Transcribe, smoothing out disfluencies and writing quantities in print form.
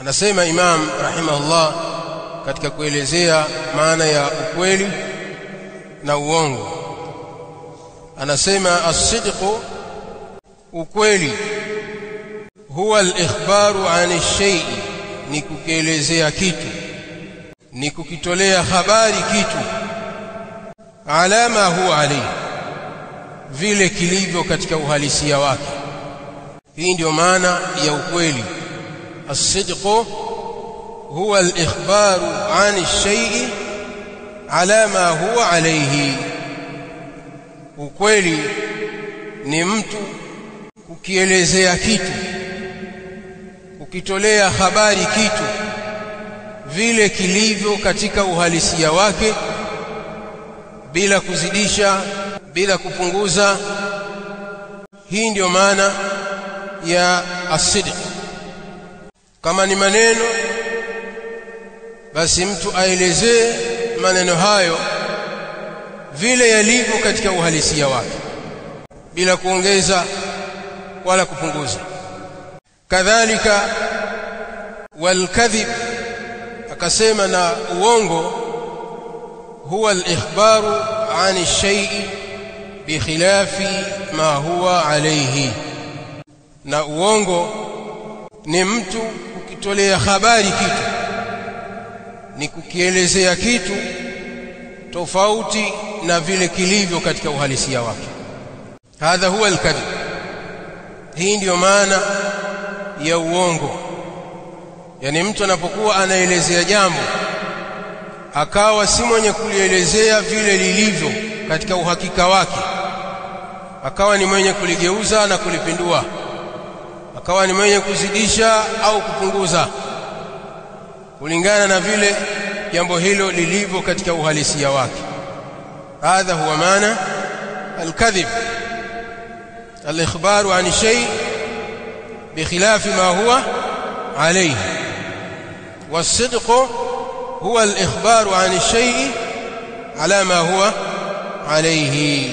Anasema Imam rahimahullah katika kuelezea maana ya ukweli na uongo, anasema as-sidqu, ukweli, huwa al-ikhbaru 'ani ash-shay'i, ni kukielezea kitu, ni kukitolea habari kitu, ala ma huwa alayhi, vile kilivyo katika uhalisia wake. Hii ndio maana ya ukweli. As-sidqu huwa al-ikhbaru 'ani ash-shay'i ala ma huwa alayhi. Ukweli ni mtu kukielezea kitu, kukitolea habari kitu vile kilivyo katika uhalisia wake, bila kuzidisha, bila kupunguza. Hii ndio maana ya as-sidq. Kama ni maneno, basi mtu aelezee maneno hayo vile yalivyo katika uhalisia wake, bila kuongeza wala kupunguza. Kadhalika wal-kadhib, akasema na uongo, huwa al-ikhbaru 'ani ash-shay'i bi khilafi ma huwa alayhi. Na uongo ni mtu kukitolea habari kitu, ni kukielezea kitu tofauti na vile kilivyo katika uhalisia wake. Hadha huwa al-kadhib. Hii ndio maana ya uongo. Yani mtu anapokuwa anaelezea jambo akawa si mwenye kulielezea vile lilivyo katika uhakika wake, akawa ni mwenye kuligeuza na kulipindua, akawa ni mwenye kuzidisha au kupunguza kulingana na vile jambo hilo lilivyo katika uhalisia wake. Hadha huwa maana al-kadhib, al-ikhbaru 'ani shay' bi khilafi ma huwa alayhi. Was-sidqu huwa al-ikhbaru 'ani shay' ala ma huwa alayhi.